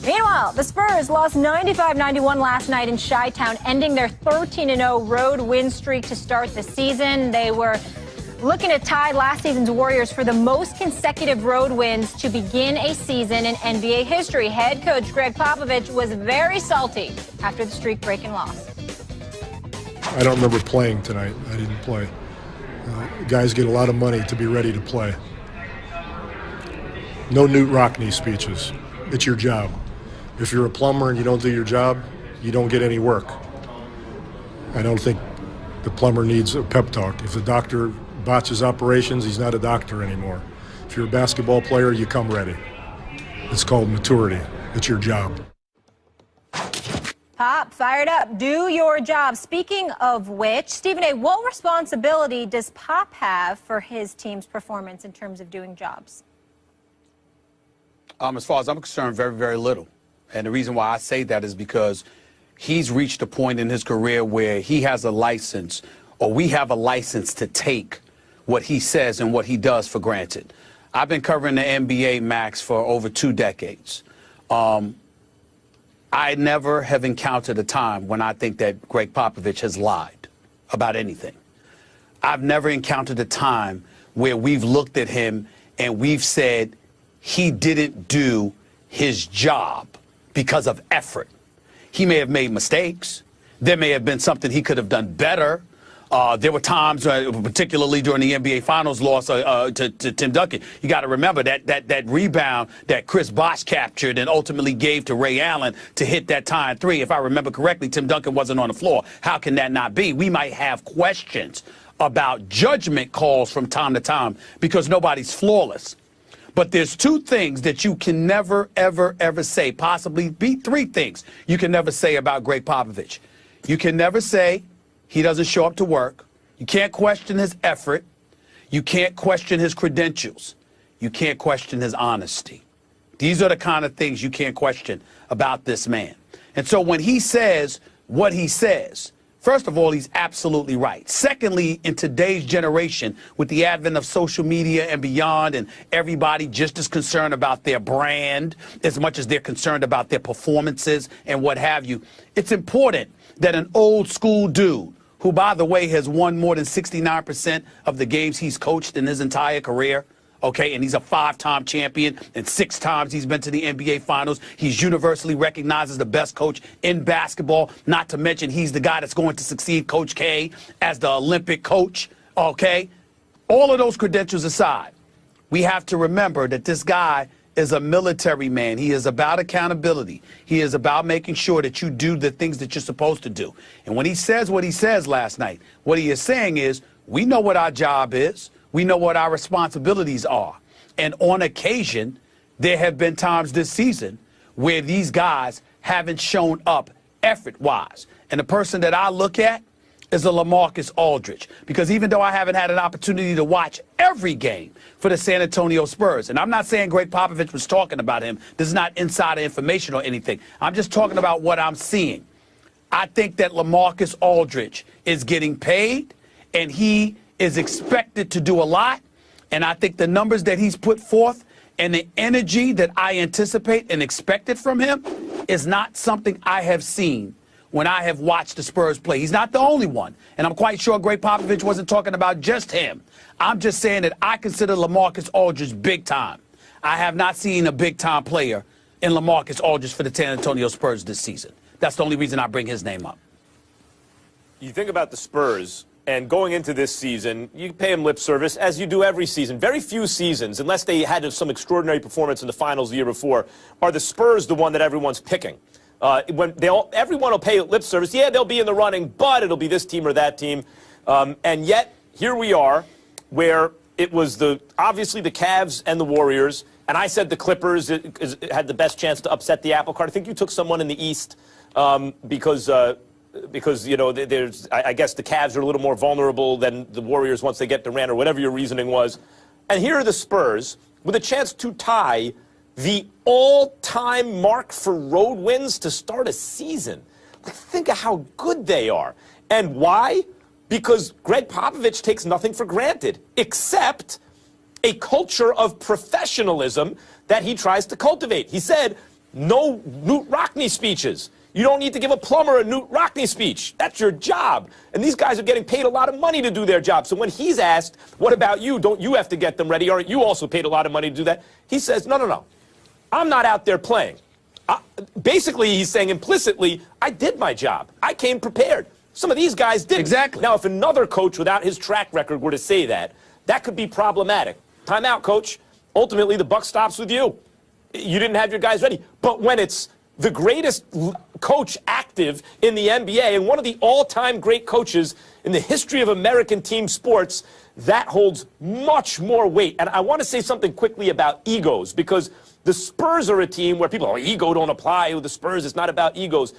Meanwhile, the Spurs lost 95-91 last night in Chi-Town, ending their 13-0 road win streak to start the season. They were looking to tie last season's Warriors for the most consecutive road wins to begin a season in NBA history. Head coach Greg Popovich was very salty after the streak-breaking loss. I don't remember playing tonight. I didn't play. Guys get a lot of money to be ready to play. No Newt Rockne speeches. It's your job. If you're a plumber and you don't do your job, you don't get any work. I don't think the plumber needs a pep talk. If the doctor botches operations, he's not a doctor anymore. If you're a basketball player, you come ready. It's called maturity. It's your job. Pop, fired up. Do your job. Speaking of which, Stephen A., what responsibility does Pop have for his team's performance in terms of doing jobs? As far as I'm concerned, very, very little. And the reason why I say that is because he's reached a point in his career where he has a license, or we have a license to take what he says and what he does for granted. I've been covering the NBA, Max, for over 2 decades. I never have encountered a time when I think that Greg Popovich has lied about anything. I've never encountered a time where we've looked at him and we've said he didn't do his job because of effort. He may have made mistakes. There may have been something he could have done better. There were times, particularly during the NBA Finals loss to Tim Duncan, you got to remember that rebound that Chris Bosh captured and ultimately gave to Ray Allen to hit that tying 3. If I remember correctly, Tim Duncan wasn't on the floor. How can that not be? We might have questions about judgment calls from time to time because nobody's flawless. But there's 2 things that you can never, ever, ever say, possibly be 3 things you can never say about Greg Popovich. You can never say he doesn't show up to work. You can't question his effort. You can't question his credentials. You can't question his honesty. These are the kind of things you can't question about this man. And so when he says what he says, first of all, he's absolutely right. Secondly, in today's generation, with the advent of social media and beyond, and everybody just as concerned about their brand as much as they're concerned about their performances and what have you, it's important that an old school dude, who, by the way, has won more than 69% of the games he's coached in his entire career, okay, and he's a 5-time champion, and 6 times he's been to the NBA Finals. He's universally recognized as the best coach in basketball, not to mention he's the guy that's going to succeed Coach K as the Olympic coach, okay? All of those credentials aside, we have to remember that this guy is a military man. He is about accountability. He is about making sure that you do the things that you're supposed to do. And when he says what he says last night, what he is saying is, we know what our job is. We know what our responsibilities are. And on occasion, there have been times this season where these guys haven't shown up effort-wise. And the person that I look at is a LaMarcus Aldridge. Because even though I haven't had an opportunity to watch every game for the San Antonio Spurs, and I'm not saying Greg Popovich was talking about him. This is not insider information or anything. I'm just talking about what I'm seeing. I think that LaMarcus Aldridge is getting paid, and he is expected to do a lot, and I think the numbers that he's put forth and the energy that I anticipate and expected from him is not something I have seen when I have watched the Spurs play. He's not the only one, and I'm quite sure Greg Popovich wasn't talking about just him. I'm just saying that I consider LaMarcus Aldridge big time. I have not seen a big-time player in LaMarcus Aldridge for the San Antonio Spurs this season. That's the only reason I bring his name up. You think about the Spurs, and going into this season, you pay them lip service, as you do every season. Very few seasons, unless they had some extraordinary performance in the finals the year before, are the Spurs the one that everyone's picking. Everyone will pay lip service. Yeah, they'll be in the running, but it'll be this team or that team. And yet, here we are, where it was obviously the Cavs and the Warriors, and I said the Clippers had the best chance to upset the apple cart. I think you took someone in the East because you know, I guess the Cavs are a little more vulnerable than the Warriors once they get Durant, or whatever your reasoning was. And here are the Spurs with a chance to tie the all-time mark for road wins to start a season. Like, think of how good they are. And why? Because Greg Popovich takes nothing for granted, except a culture of professionalism that he tries to cultivate. He said, No Newt Rockne speeches. You don't need to give a plumber a Newt Rockne speech. That's your job. And these guys are getting paid a lot of money to do their job. So when he's asked, what about you? Don't you have to get them ready? Aren't you also paid a lot of money to do that? He says, no, no, no. I'm not out there playing. Basically, he's saying implicitly, I did my job. I came prepared. Some of these guys didn't. Exactly. Now, if another coach without his track record were to say that, that could be problematic. Time out, coach. Ultimately, the buck stops with you. You didn't have your guys ready. But when it's the greatest coach active in the NBA and one of the all-time great coaches in the history of American team sports, that holds much more weight. And I want to say something quickly about egos, because the Spurs are a team where people, ego don't apply with the Spurs. It's not about egos.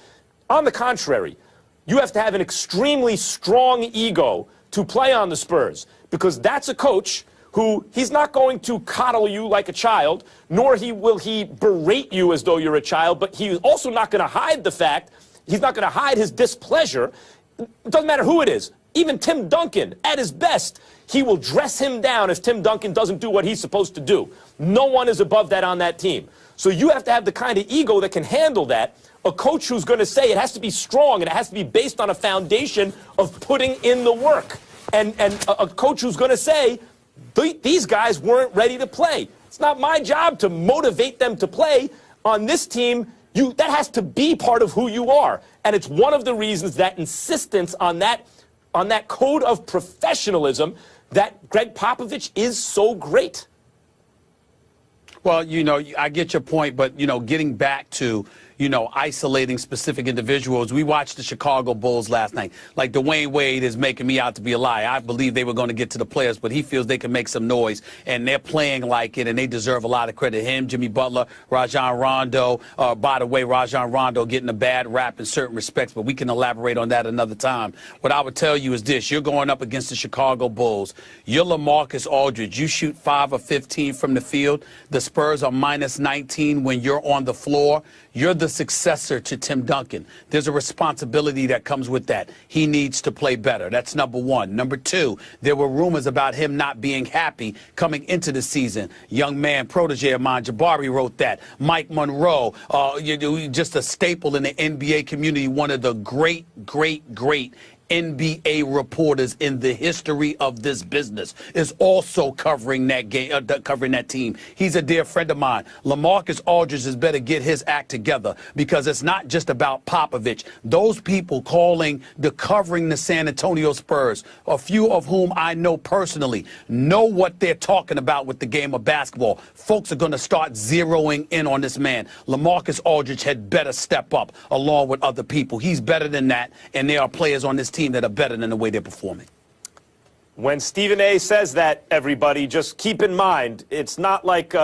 On the contrary, you have to have an extremely strong ego to play on the Spurs, because that's a coach who he's not going to coddle you like a child, nor will he berate you as though you're a child, but he's also not going to hide the fact, he's not going to hide his displeasure. It doesn't matter who it is. Even Tim Duncan, at his best, he will dress him down if Tim Duncan doesn't do what he's supposed to do. No one is above that on that team. So you have to have the kind of ego that can handle that. A coach who's going to say it has to be strong and it has to be based on a foundation of putting in the work. And a coach who's going to say, these guys weren't ready to play. It's not my job to motivate them to play. On this team, that has to be part of who you are. And it's one of the reasons that insistence on that code of professionalism that Greg Popovich is so great. Well, I get your point, but, getting back to, isolating specific individuals. We watched the Chicago Bulls last night. Like, Dwayne Wade is making me out to be a liar. I believe they were going to get to the players, but he feels they can make some noise, and they're playing like it, and they deserve a lot of credit. Him, Jimmy Butler, Rajon Rondo. By the way, Rajon Rondo getting a bad rap in certain respects, but we can elaborate on that another time. What I would tell you is this. You're going up against the Chicago Bulls. You're LaMarcus Aldridge. You shoot 5 of 15 from the field. The Spurs are minus 19 when you're on the floor. You're the successor to Tim Duncan. There's a responsibility that comes with that. He needs to play better. That's number one. Number two, there were rumors about him not being happy coming into the season. Young man, protege of mine, Jabari, wrote that. Mike Monroe, just a staple in the NBA community, one of the great NBA reporters in the history of this business, is also covering that game, covering that team. He's a dear friend of mine. LaMarcus Aldridge has better get his act together, because it's not just about Popovich. Those people covering the San Antonio Spurs, a few of whom I know personally, know what they're talking about with the game of basketball. Folks are going to start zeroing in on this man. LaMarcus Aldridge had better step up along with other people. He's better than that, and there are players on this team that are better than the way they're performing. When Stephen A. says that, everybody, just keep in mind, it's not like,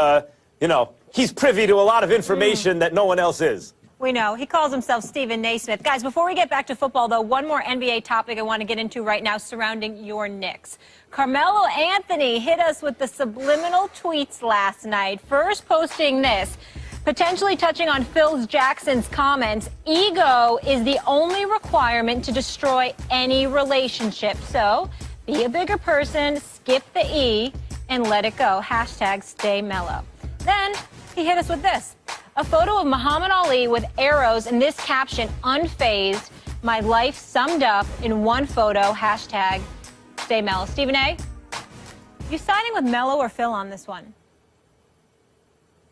he's privy to a lot of information that no one else is. We know. He calls himself Stephen Naismith. Guys, before we get back to football, though, one more NBA topic I want to get into right now surrounding your Knicks. Carmelo Anthony hit us with the subliminal tweets last night, first posting this, potentially touching on Phil Jackson's comments. Ego is the only requirement to destroy any relationship. So be a bigger person, skip the E, and let it go. Hashtag stay mellow. Then he hit us with this. A photo of Muhammad Ali with arrows and this caption, unfazed, my life summed up in one photo. Hashtag stay mellow. Stephen A., you siding with Melo or Phil on this one?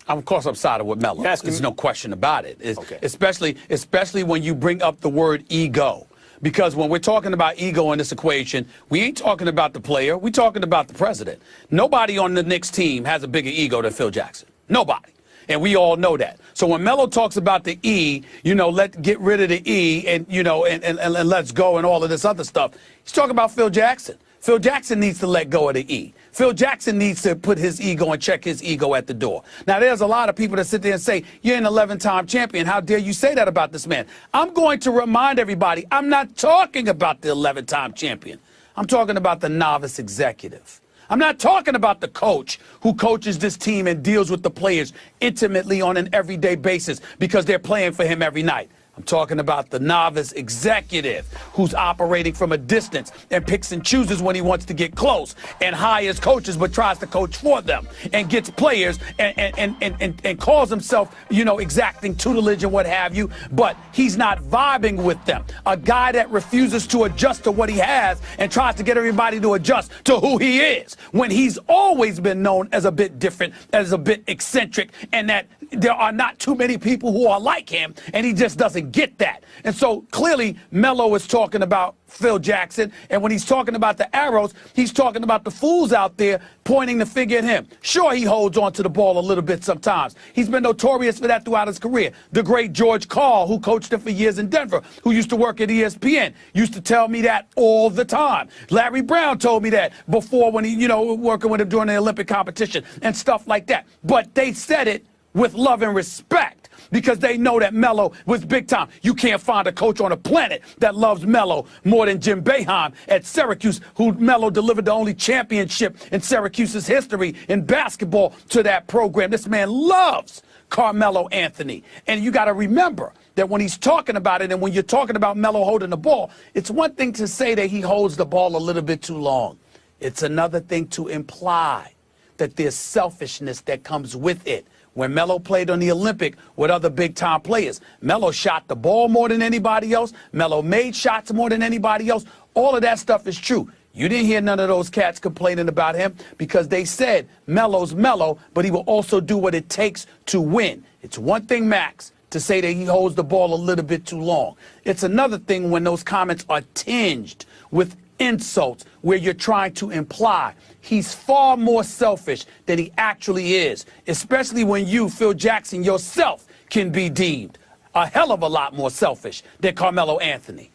Of course, I'm siding with Melo. There's no question about it. Okay. Especially when you bring up the word ego. Because when we're talking about ego in this equation, we ain't talking about the player. We're talking about the president. Nobody on the Knicks team has a bigger ego than Phil Jackson. Nobody. And we all know that. So when Melo talks about the E, let's get rid of the E and, and let's go and all of this other stuff, he's talking about Phil Jackson. Phil Jackson needs to let go of the E. Phil Jackson needs to put his ego and check his ego at the door. Now, there's a lot of people that sit there and say, you're an 11-time champion. How dare you say that about this man? I'm going to remind everybody, I'm not talking about the 11-time champion. I'm talking about the novice executive. I'm not talking about the coach who coaches this team and deals with the players intimately on an everyday basis because they're playing for him every night. I'm talking about the novice executive who's operating from a distance and picks and chooses when he wants to get close and hires coaches but tries to coach for them and gets players and calls himself, you know, exacting tutelage and what have you, but he's not vibing with them. A guy that refuses to adjust to what he has and tries to get everybody to adjust to who he is when he's always been known as a bit different, as a bit eccentric, and that there are not too many people who are like him, and he just doesn't get that. And so clearly Melo is talking about Phil Jackson, and when he's talking about the arrows, he's talking about the fools out there pointing the finger at him. Sure, he holds on to the ball a little bit sometimes. He's been notorious for that throughout his career. The great George Karl, who coached him for years in Denver, who used to work at ESPN, used to tell me that all the time. Larry Brown told me that before when he, you know, working with him during the Olympic competition and stuff like that. But they said it with love and respect, because they know that Melo was big time. You can't find a coach on the planet that loves Melo more than Jim Boeheim at Syracuse, who Melo delivered the only championship in Syracuse's history in basketball to that program. This man loves Carmelo Anthony. And you got to remember that when he's talking about it and when you're talking about Melo holding the ball, it's one thing to say that he holds the ball a little bit too long. It's another thing to imply that there's selfishness that comes with it. When Melo played on the Olympic with other big-time players, Melo shot the ball more than anybody else. Melo made shots more than anybody else. All of that stuff is true. You didn't hear none of those cats complaining about him because they said Melo's Melo, but he will also do what it takes to win. It's one thing, Max, to say that he holds the ball a little bit too long. It's another thing when those comments are tinged with insults where you're trying to imply he's far more selfish than he actually is, especially when you, Phil Jackson, yourself can be deemed a hell of a lot more selfish than Carmelo Anthony.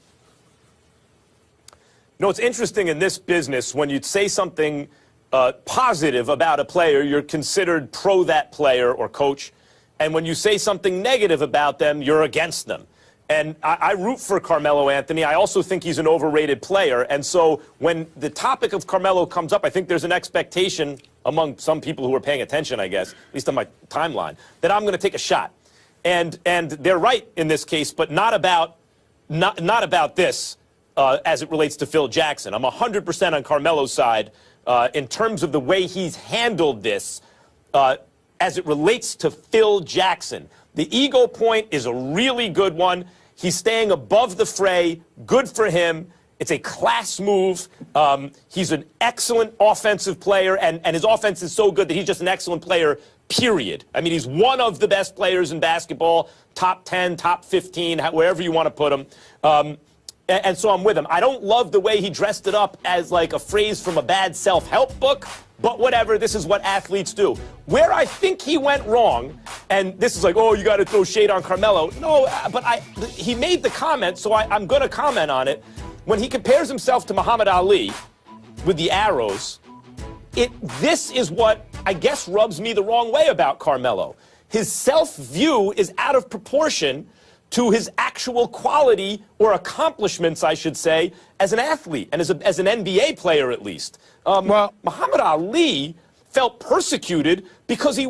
You know, it's interesting in this business, when you say something positive about a player, you're considered pro that player or coach. And when you say something negative about them, you're against them. And I root for Carmelo Anthony. I also think he's an overrated player. And so when the topic of Carmelo comes up, I think there's an expectation among some people who are paying attention, I guess, at least on my timeline, that I'm going to take a shot. And they're right in this case, but not about this as it relates to Phil Jackson. I'm 100% on Carmelo's side in terms of the way he's handled this as it relates to Phil Jackson. The ego point is a really good one. He's staying above the fray. Good for him. It's a class move. He's an excellent offensive player, and his offense is so good that he's just an excellent player, period. I mean, he's one of the best players in basketball, top 10, top 15, wherever you want to put him. And so I'm with him. I don't love the way he dressed it up as like a phrase from a bad self-help book, but whatever, this is what athletes do. Where I think he went wrong, and this is like, oh, you got to throw shade on Carmelo. No, but he made the comment, so I'm going to comment on it. When he compares himself to Muhammad Ali with the arrows, this is what I guess rubs me the wrong way about Carmelo. His self-view is out of proportion to his actual quality or accomplishments, I should say, as an athlete and as an NBA player, at least. Well, Muhammad Ali felt persecuted because he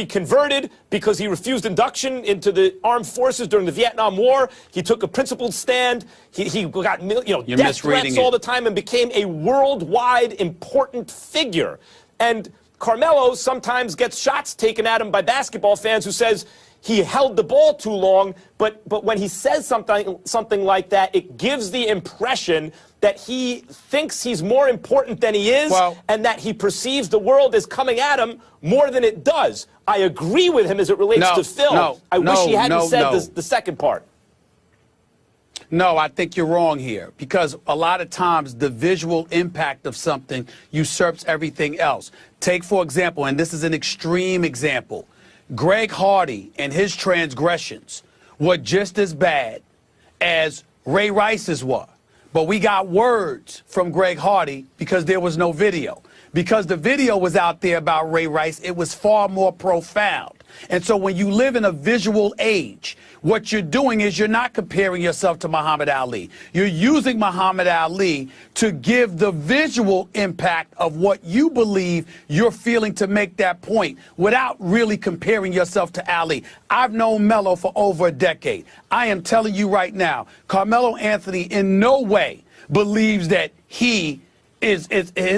converted, because he refused induction into the armed forces during the Vietnam War. He took a principled stand. He got death threats all the time and became a worldwide important figure. And Carmelo sometimes gets shots taken at him by basketball fans who says he held the ball too long, but when he says something like that, it gives the impression that he thinks he's more important than he is, and that he perceives the world as coming at him more than it does. I agree with him as it relates to Phil. I wish he hadn't said the second part. No, I think you're wrong here, because a lot of times the visual impact of something usurps everything else. Take, for example, and this is an extreme example, Greg Hardy and his transgressions were just as bad as Ray Rice's were. But we got words from Greg Hardy because there was no video. Because the video was out there about Ray Rice, it was far more profound. And so when you live in a visual age, what you're doing is you're not comparing yourself to Muhammad Ali. You're using Muhammad Ali to give the visual impact of what you believe you're feeling to make that point without really comparing yourself to Ali. I've known Melo for over a decade. I am telling you right now, Carmelo Anthony in no way believes that his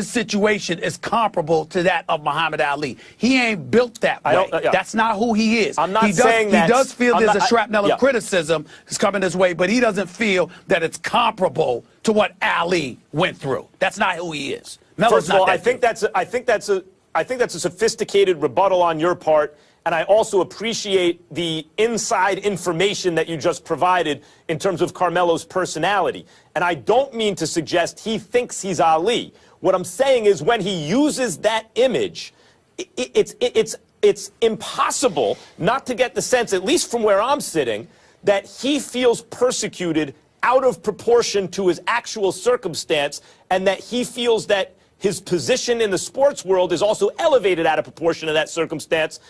situation is comparable to that of Muhammad Ali. He ain't built that way. That's not who he is. I'm not saying that. He does feel there's a shrapnel of criticism is coming his way, but he doesn't feel that it's comparable to what Ali went through. That's not who he is. Melo's First of all, I think that's a sophisticated rebuttal on your part. And I also appreciate the inside information that you just provided in terms of Carmelo's personality. And I don't mean to suggest he thinks he's Ali. What I'm saying is when he uses that image, it's impossible not to get the sense, at least from where I'm sitting, that he feels persecuted out of proportion to his actual circumstance, and that he feels that his position in the sports world is also elevated out of proportion to that circumstance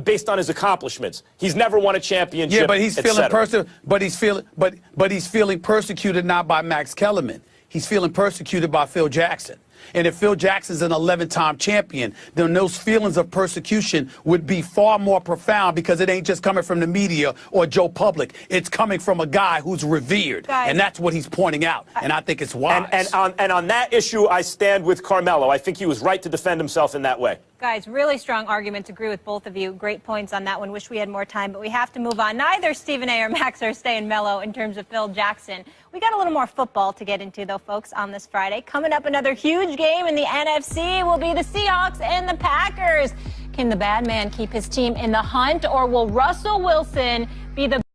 based on his accomplishments. He's never won a championship. Yeah, but he's feeling persecuted not by Max Kellerman. He's feeling persecuted by Phil Jackson. And if Phil Jackson's an 11-time champion, then those feelings of persecution would be far more profound because it ain't just coming from the media or Joe Public. It's coming from a guy who's revered. And that's what he's pointing out. And I think it's wise. And on that issue, I stand with Carmelo. I think he was right to defend himself in that way. Guys, really strong arguments. Agree with both of you. Great points on that one. Wish we had more time, but we have to move on. Neither Stephen A. or Max are staying mellow in terms of Phil Jackson. We got a little more football to get into, though, folks, on this Friday. Coming up, another huge game in the NFC will be the Seahawks and the Packers. Can the bad man keep his team in the hunt, or will Russell Wilson be the